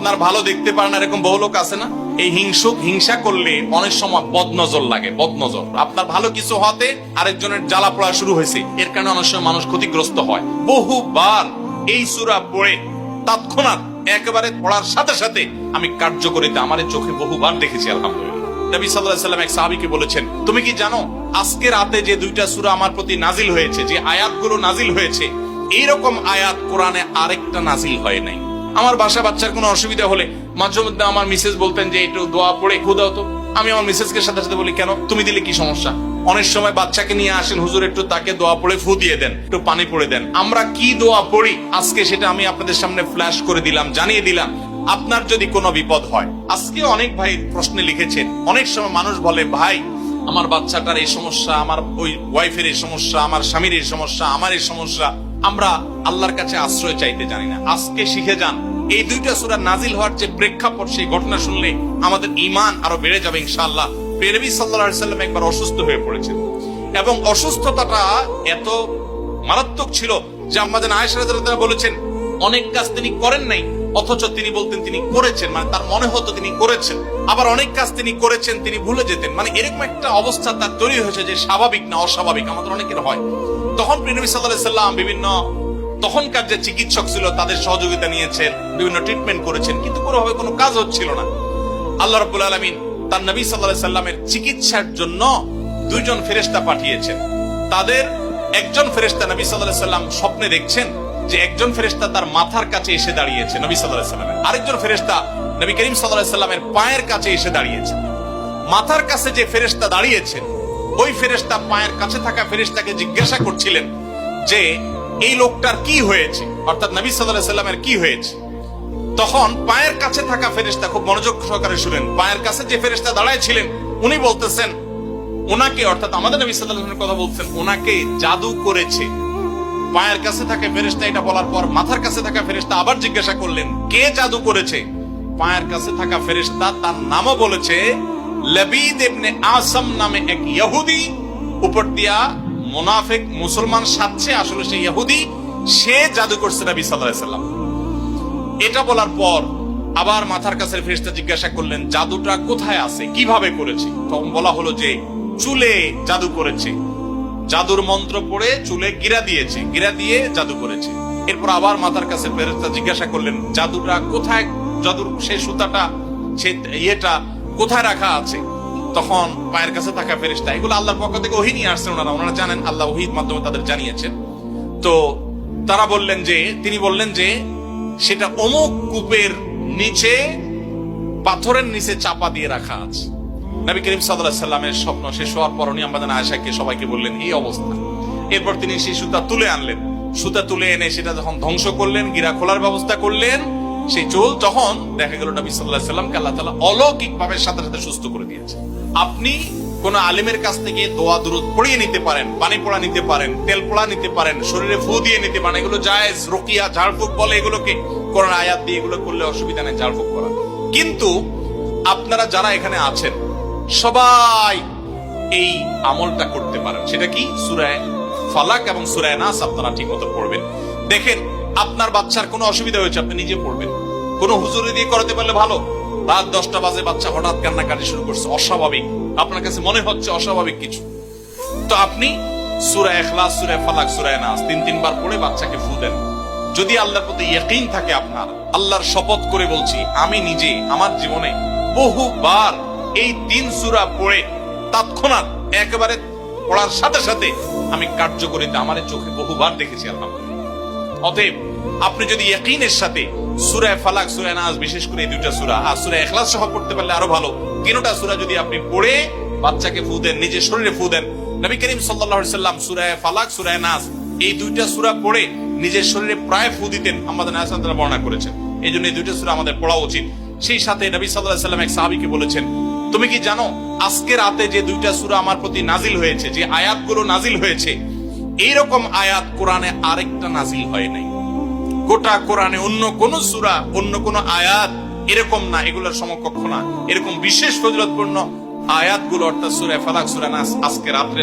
আপনার ভালো দেখতে পারেন এরকম বহু লোক আছে না? এই হিংসা করলে অনেক সময় বদনজর লাগে, বদনজর। আপনার ভালো কিছু হতে আরেকজনের জ্বালা পড়া শুরু হয়েছে, এর কারণে অনেক সময় মানুষ ক্ষতিগ্রস্ত হয়। বহুবার এই সূরা পড়ে তৎক্ষণাৎ একেবারে পড়ার সাথে সাথে আমি কার্যকরিতা আমার চোখে বহুবার দেখেছি, আলহামদুলিল্লাহ। নবী সাল্লাল্লাহু আলাইহি ওয়াসাল্লাম এক সাহাবীকে বলেছেন, তুমি কি জানো আজকে রাতে যে দুইটা সূরা আমার প্রতি নাজিল হয়েছে, যে আয়াতগুলো নাজিল হয়েছে, এইরকম আয়াত কোরআনে আরেকটা নাজিল হয় নাই। আমার বাসা বাচ্চার কোনো অসুবিধা হলে মাঝে মধ্যে আমার মিসেস বলতেন যে একটু দোয়া পড়ে খুদাও তো। আমি আমার মিসেসকে সাথে সাথে বলি, কেন, তুমি দিলে কি সমস্যা? অনেক সময় বাচ্চাকে নিয়ে আসেন, হুজুর একটু তাকে দোয়া পড়ে ফু দিয়ে দেন, একটু পানি পড়ে দেন। আমরা কি দোয়া পড়ি আজকে সেটা আমি আপনাদের সামনে ফ্ল্যাশ করে দিলাম, জানিয়ে দিলাম। আপনার যদি কোনো বিপদ হয়, আজকে অনেক ভাই প্রশ্নে লিখেছেন, অনেক সময় মানুষ বলে, ভাই আমার বাচ্চাটার এই সমস্যা, আমার ওই ওয়াইফের এই সমস্যা, আমার স্বামীর এই সমস্যা, আমার এই সমস্যা, আমরা আল্লাহর কাছে আশ্রয় চাইতে জানি না। আজকে শিখে যান, এই দুইটা সূরা নাজিল হওয়ার যে প্রেক্ষাপট, সেই ঘটনা শুনলে আমাদের ঈমান আরো বেড়ে যাবে ইনশাআল্লাহ। নবী সাল্লাল্লাহু আলাইহি ওয়াসাল্লাম একবার অসুস্থ হয়ে পড়েছেন এবং অসুস্থতাটা এত মারাত্মক ছিল যে আম্মা জান আয়েশা রাদিয়াল্লাহু তাআলা বলেছেন, অনেক কাজ তিনি করেন নাই অথচ তিনি বলতেন তিনি করেছেন, মানে তার মনে হতো তিনি করেছেন। আবার অনেক কাজ তিনি করেছেন তিনি ভুলে যেতেন, মানে এরকম একটা অবস্থা তার তৈরি হয়েছে যে স্বাভাবিক না অস্বাভাবিক, আমাদের অনেকের হয়। তখন নবী সাল্লাল্লাহু আলাইহি ওয়াসাল্লাম বিভিন্ন তখনকার যে চিকিৎসক ছিল তাদের সহযোগিতা নিয়েছেন, বিভিন্ন ট্রিটমেন্ট করেছেন, কিন্তু কোনোভাবে কোনো কাজ হচ্ছিল না। আল্লাহ রাব্বুল আলামিন তার নবী সাল্লাল্লাহু আলাইহি ওয়াসাল্লামের চিকিৎসার জন্য দুইজন ফেরেশতা পাঠিয়েছেন। তাদের একজন ফেরেশতা নবী সাল্লাল্লাহু আলাইহি ওয়াসাল্লাম স্বপ্নে দেখছেন যে একজন ফেরেশতা তার মাথার কাছে এসে দাঁড়িয়েছে নবী সাল্লাল্লাহু আলাইহি ওয়াসাল্লামের, আরেকজন ফেরেশতা নবী করিম সাল্লাল্লাহু আলাইহি ওয়াসাল্লামের পায়ের কাছে এসে দাঁড়িয়েছে। মাথার কাছে যে ফেরেশতা দাঁড়িয়েছেন, ওই ফেরেশতা পায়ের কাছে থাকা ফেরেশতাকে জিজ্ঞাসা করছিলেন যে এই লোকটার কি হয়েছে, অর্থাৎ নবী সাল্লাল্লাহু আলাইহি ওয়াসাল্লামের কি হয়েছে। তখন পায়ের কাছে থাকা ফেরেশতা খুব মনোযোগ সহকারে শুনেন, পায়ের কাছে যে ফেরেশতা দাঁড়ায় ছিলেন উনি বলতেছেন, ওনাকে, অর্থাৎ আমাদের নবী সাল্লাল্লাহু আলাইহি ওয়াসাল্লামের কথা বলছেন, ওনাকে জাদু করেছে। পায়ের কাছে থাকা ফেরেশতা এটা বলার পর মাথার কাছে থাকা ফেরেশতা আবার জিজ্ঞাসা করলেন, কে জাদু করেছে? পায়ের কাছে থাকা ফেরেশতা তার নামও বলেছে, লবিদ ইবনে আসাম নামে এক ইহুদি, উপর দিয়া মুনাফিক মুসলমান সাজছে, আসলে সে ইহুদি, সে জাদু করছে নবী সাল্লাল্লাহু আলাইহি ওয়াসাল্লাম। এটা বলার পর আবার মাথার কাছে ফেরেশতা জিজ্ঞাসা করলেন, জাদুটা কোথায় আছে, কিভাবে করেছে? তখন বলা হলো যে চুলে জাদু করেছে, জাদুর মন্ত্র পড়ে চুলে গিরা দিয়েছে, গিরা দিয়ে জাদু করেছে। এরপর আবার মাথার কাছে ফেরেশতা জিজ্ঞাসা করলেন, জাদুটা কোথায়, জাদুর সেই সুতাটা, সেই ইয়েটা কোথায় রাখা আছে? তখন পায়ের কাছে থাকা ফেরেশতা, এগুলো আল্লাহর পক্ষ থেকে ওহী নিয়ে আসছেন, ওনারা জানেন, আল্লাহ ওহীর মাধ্যমে তাদের জানিয়েছেন। তো তারা বললেন যে, তিনি বললেন যে সেটা অমুক কূপের নিচে, পাথরের নিচে চাপা দিয়ে রাখা আছে। নবী করিম সাল্লাল্লাহু আলাইহি ওয়াসাল্লামের স্বপ্ন শেষ হওয়ার পর উনি আম্মা জান আয়েশাকে সবাইকে বললেন এই অবস্থা। এরপর তিনি সেই সুতা তুলে আনলেন, সুতা তুলে এনে সেটা যখন ধ্বংস করলেন, গিরা খোলার ব্যবস্থা করলেন, সেই চুল, তখন দেখা গেল নবী সাল্লাল্লাহু আলাইহি ওয়াসাল্লামকে আল্লাহ তাআলা অলৌকিক ভাবে সাথে সাথে সুস্থ করে দিয়েছে। আপনি কোন আলিমের কাছ থেকে দোয়া দুরূদ পড়িয়ে নিতে পারেন, পানি পোড়া নিতে পারেন, তেল পোড়া নিতে পারেন, শরীরে ফু দিয়ে নিতে পারেন, এগুলো জায়েজ। রুকিয়া, ঝাড়ফুঁক বলে এগুলোকে, কোরআন আয়াত দিয়ে এগুলো করলে অসুবিধা নেই ঝাড়ফুঁক করা। কিন্তু আপনারা যারা এখানে আছেন সবাই এই আমলটা করতে পারেন। সেটা কি? সূরা ফালাক এবং সূরা নাস আপনারা ঠিকমতো পড়বেন। দেখেন আপনার বাচ্চার কোনো অসুবিধা হয়েছে, আপনি নিজে পড়বেন। কোনো হুজুরি দিয়ে করাতে পারলে ভালো। রাত 10টা বাজে বাচ্চা হঠাৎ কান্নাকাটি শুরু করছে, অস্বাভাবিক, আপনার কাছে মনে হচ্ছে অস্বাভাবিক কিছু, তো আপনি সূরা ইখলাস, সূরা ফালাক, সূরা নাস 3 বার পড়ে বাচ্চাকে ফু দেন। যদি আল্লাহর প্রতি ইয়াকিন থাকে আপনার, আল্লাহর শপথ করে বলছি, আমি নিজে আমার জীবনে বহুবার এই 3 সূরা পড়ে তৎক্ষণাৎ একেবারে পড়ার সাথে সাথে আমি কার্যকরিতা আমার চোখে বহুবার দেখেছি, আলহামদুলিল্লাহ। অতএব আপনি যদি ইয়াকিনের সাথে সূরা ফালাক, সূরা নাস, বিশেষ করে এই দুইটা সূরা আর সূরা ইখলাস সহ পড়তে পারলে আরো ভালো, তিনটা সূরা যদি আপনি পড়ে বাচ্চাকে ফু দেন, নিজের শরীরে ফু দেন। নবী করিম সাল্লাল্লাহু আলাইহি ওয়াসাল্লাম সূরা ফালাক, সূরা নাস এই দুইটা সূরা পড়ে নিজের শরীরে প্রায় ফু দিতেন, আমাদের আয়েশা রাদিয়াল্লাহু আনহা বর্ণনা করেছেন। এইজন্য এই দুইটা সূরা আমাদের পড়া উচিত। সেই সাথে নবী সাল্লাল্লাহু আলাইহি ওয়াসাল্লাম এক সাহাবীকে বলেছেন, তুমি কি জানো আজকে রাতে যে দুইটা সূরা আমার প্রতি নাজিল হয়েছে, যে আয়াতগুলো নাজিল হয়েছে, এইরকম আয়াত কোরআনে আরেকটা নাজিল হয় নাই। গোটা কোরআনে অন্য কোন সূরা, অন্য কোন আয়াত এরকম না, এগুলোর সমকক্ষ না। এরকম বিশেষ ফজিলতপূর্ণ আয়াতগুলো, অর্থাৎ সূরা ফালাক, সূরা নাস আজকে রাত্রে